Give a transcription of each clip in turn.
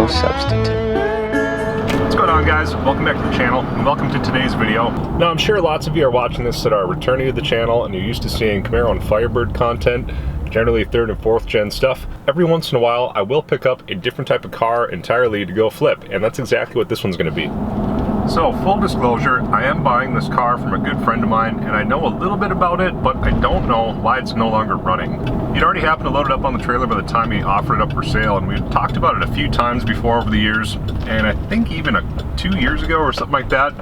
no substitute. What's going on, guys? Welcome back to the channel and welcome to today's video. Now, I'm sure lots of you are watching this that are returning to the channel and you're used to seeing Camaro and Firebird content, generally 3rd and 4th gen stuff. Every once in a while I will pick up a different type of car entirely to go flip, and that's exactly what this one's going to be. So, full disclosure, I am buying this car from a good friend of mine, and I know a little bit about it, but I don't know why it's no longer running. He'd already happened to load it up on the trailer by the time he offered it up for sale, and we've talked about it a few times before over the years, and I think even 2 years ago or something like that,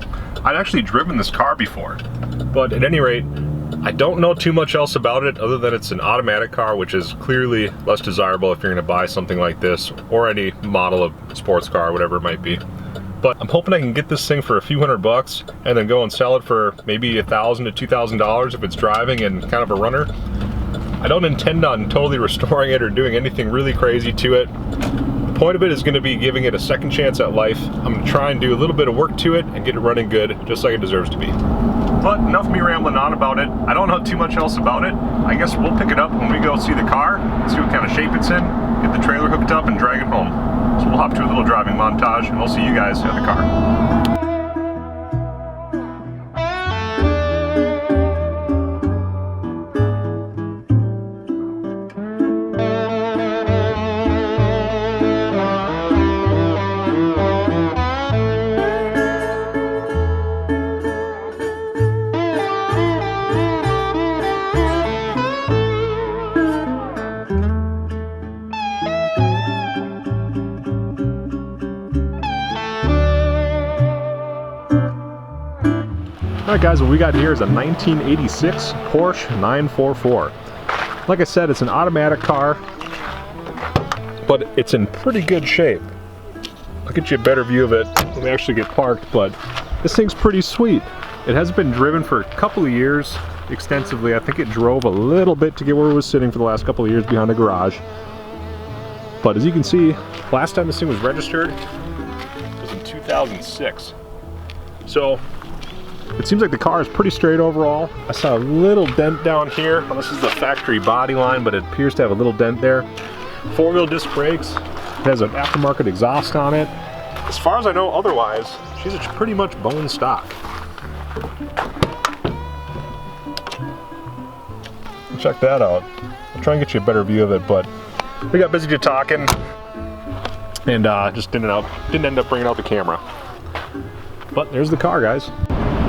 I'd actually driven this car before. But at any rate, I don't know too much else about it other than it's an automatic car, which is clearly less desirable if you're going to buy something like this, or any model of sports car, whatever it might be. But I'm hoping I can get this thing for a few $100 and then go and sell it for maybe $1,000 to $2,000 if it's driving and kind of a runner. I don't intend on totally restoring it or doing anything really crazy to it. The point of it is going to be giving it a second chance at life. I'm going to try and do a little bit of work to it and get it running good, just like it deserves to be. But enough of me rambling on about it. I don't know too much else about it. I guess we'll pick it up when we go see the car, see what kind of shape it's in, get the trailer hooked up and drag it home. So we'll hop to a little driving montage and we'll see you guys at the car. Alright guys, what we got here is a 1986 Porsche 944. Like I said, it's an automatic car, but it's in pretty good shape. I'll get you a better view of it when we actually get parked, but this thing's pretty sweet. It hasn't been driven for a couple of years extensively. I think it drove a little bit to get where it was sitting for the last couple of years behind the garage. But as you can see, last time this thing was registered was in 2006. So it seems like the car is pretty straight overall. I saw a little dent down here. Well, this is the factory body line, but it appears to have a little dent there. 4-wheel disc brakes. It has an aftermarket exhaust on it. As far as I know otherwise, she's pretty much bone stock. Check that out. I'll try and get you a better view of it, but we got busy talking and just didn't end up bringing out the camera. But there's the car, guys.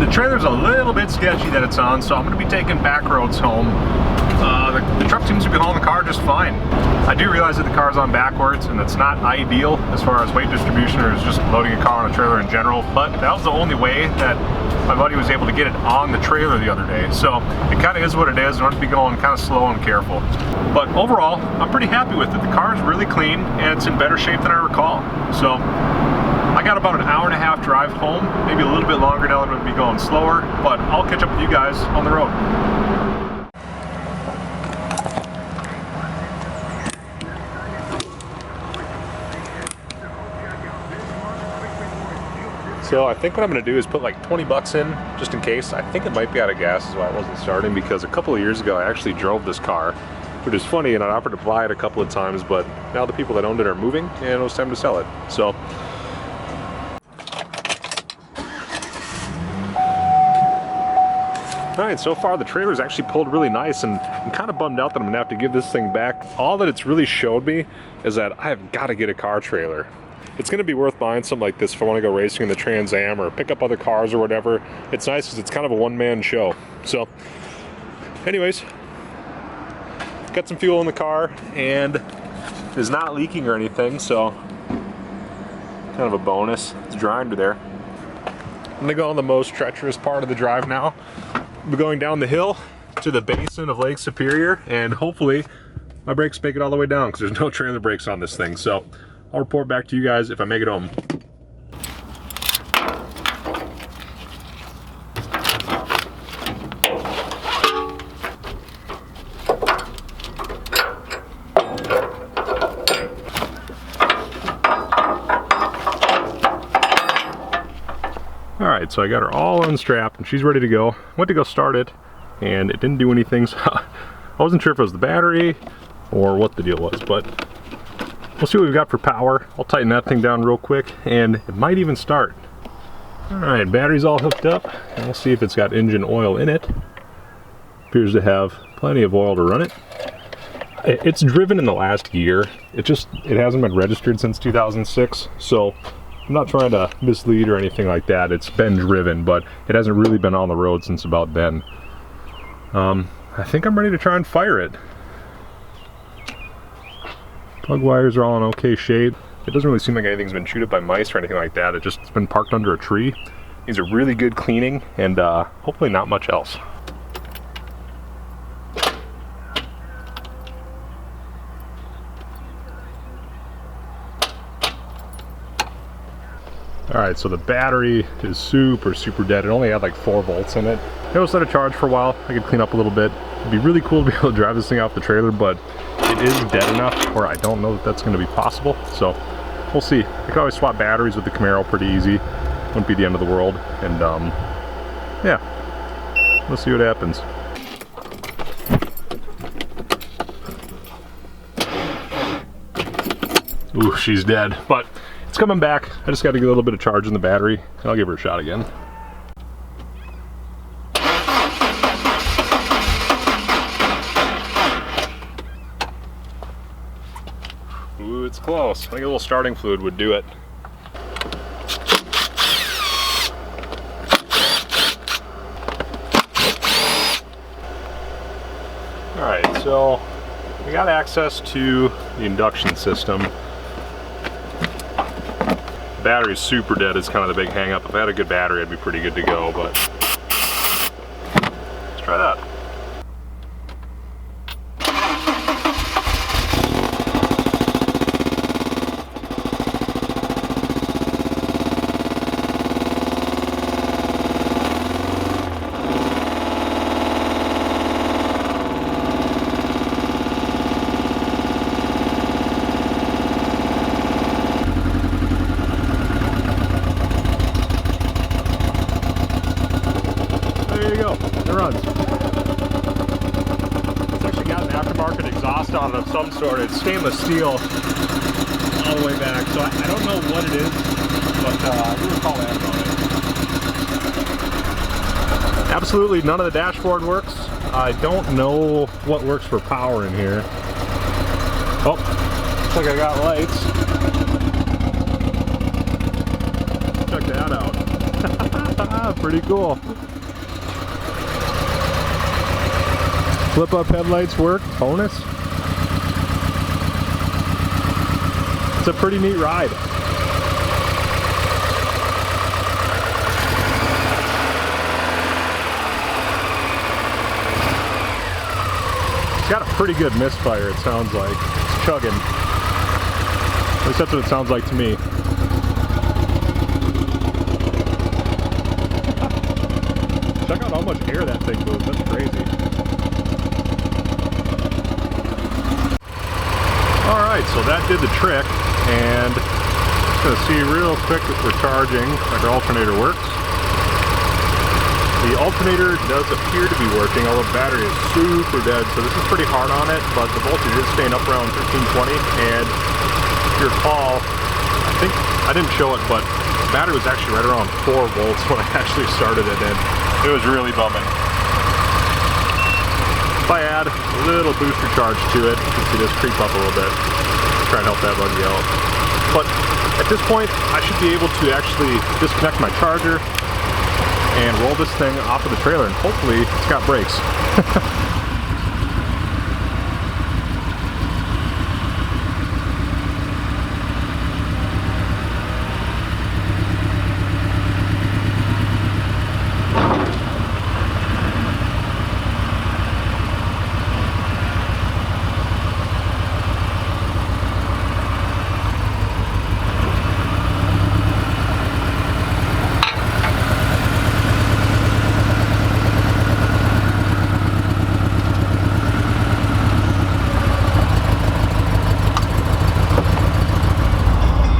The trailer's a little bit sketchy that it's on, so I'm going to be taking back roads home. The truck seems to be hauling the car just fine. I do realize that the car's on backwards, and that's not ideal as far as weight distribution or just loading a car on a trailer in general, but that was the only way that my buddy was able to get it on the trailer the other day. So it kind of is what it is. I want to be going kind of slow and careful. But overall, I'm pretty happy with it. The car is really clean, and it's in better shape than I recall. So I got about an hour-and-a-half drive home, maybe a little bit longer now that I'm going to be going slower, but I'll catch up with you guys on the road. So I think what I'm going to do is put like 20 bucks in, just in case. I think it might be out of gas is why I wasn't starting, because a couple of years ago I actually drove this car, which is funny, and I offered to buy it a couple of times, but now the people that owned it are moving, and it was time to sell it. So alright, so far the trailer's actually pulled really nice, and I'm kind of bummed out that I'm going to have to give this thing back. All that it's really showed me is that I have got to get a car trailer. It's going to be worth buying something like this if I want to go racing in the Trans Am or pick up other cars or whatever. It's nice because it's kind of a one-man show. So, anyways, got some fuel in the car and it's not leaking or anything, so kind of a bonus. It's dry under there. I'm going to go on the most treacherous part of the drive now. We're going down the hill to the basin of Lake Superior, and hopefully my brakes make it all the way down because there's no trailer brakes on this thing. So I'll report back to you guys if I make it home. Alright, so I got her all unstrapped and she's ready to go. Went to go start it and it didn't do anything, so I wasn't sure if it was the battery or what the deal was, but We'll see what we've got for power. I'll tighten that thing down real quick, and it might even start. All right, battery's all hooked up, and we'll see if it's got engine oil in it. Appears to have plenty of oil to run it. It's driven in the last year. It hasn't been registered since 2006, so I'm not trying to mislead or anything like that. It's been driven, but it hasn't really been on the road since about then. I think I'm ready to try and fire it. Plug wires are all in okay shape. It doesn't really seem like anything's been chewed up by mice or anything like that. It's been parked under a tree. These are really good cleaning, and hopefully not much else. Alright, so the battery is super dead. It only had like 4 volts in it. It was let it charge for a while. I could clean up a little bit. It'd be really cool to be able to drive this thing off the trailer, but it is dead enough where I don't know that that's going to be possible. So we'll see. I could always swap batteries with the Camaro pretty easy. Wouldn't be the end of the world. And yeah, let's see what happens. Ooh, she's dead, but it's coming back. I just got to get a little bit of charge in the battery, and I'll give her a shot again. Ooh, it's close. I think a little starting fluid would do it. Alright, so we got access to the induction system. Battery's super dead is kind of the big hang up. If I had a good battery, I'd be pretty good to go, but let's try that. There you go, it runs. It's actually got an aftermarket exhaust on it of some sort. It's stainless steel all the way back, so I don't know what it is, but I do recall that about it. Absolutely none of the dashboard works. I don't know what works for power in here. Oh, looks like I got lights. Check that out. Pretty cool. Flip-up headlights work, bonus. It's a pretty neat ride. It's got a pretty good misfire, it sounds like. It's chugging. At least that's what it sounds like to me. Check out how much air that thing moves, that's crazy. Alright, so that did the trick, and just going to see real quick if we're charging, like our alternator works. The alternator does appear to be working, although the battery is super dead, so this is pretty hard on it, but the voltage is staying up around 1320, and if you recall, I think, I didn't show it, but the battery was actually right around 4 volts when I actually started it, and it was really bumming. If I add a little booster charge to it, you can see this creep up a little bit. Try and help that buggy out. But at this point, I should be able to actually disconnect my charger and roll this thing off of the trailer, and hopefully it's got brakes.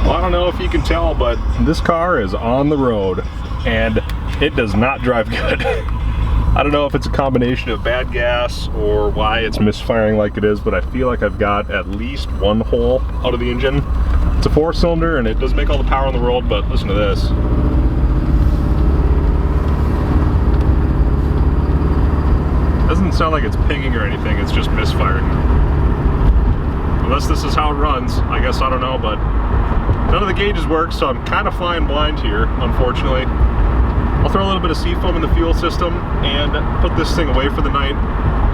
I don't know if you can tell, but this car is on the road and it does not drive good. I don't know if it's a combination of bad gas or why it's misfiring like it is, but I feel like I've got at least one hole out of the engine. It's a 4-cylinder and it does make all the power in the world, but listen to this. Doesn't sound like it's pinging or anything, it's just misfiring. Unless this is how it runs, I guess, I don't know, but none of the gauges work, so I'm kind of flying blind here, unfortunately. I'll throw a little bit of seafoam in the fuel system and put this thing away for the night.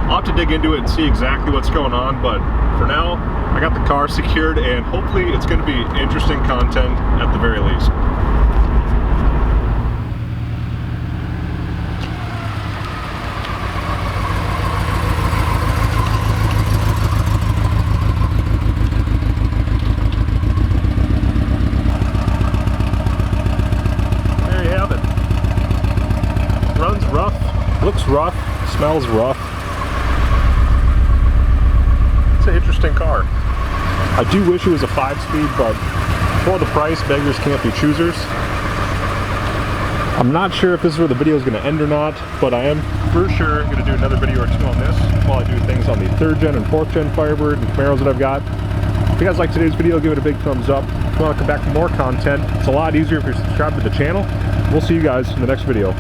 I'll have to dig into it and see exactly what's going on, but for now, I got the car secured and hopefully it's going to be interesting content at the very least. Looks rough, smells rough. It's an interesting car. I do wish it was a 5-speed, but for the price, beggars can't be choosers. I'm not sure if this is where the video is going to end or not, but I am for sure going to do another video or two on this while I do things on the 3rd gen and 4th gen Firebird and Camaros that I've got. If you guys like today's video, give it a big thumbs up. If you want to come back for more content, it's a lot easier if you're subscribed to the channel. We'll see you guys in the next video.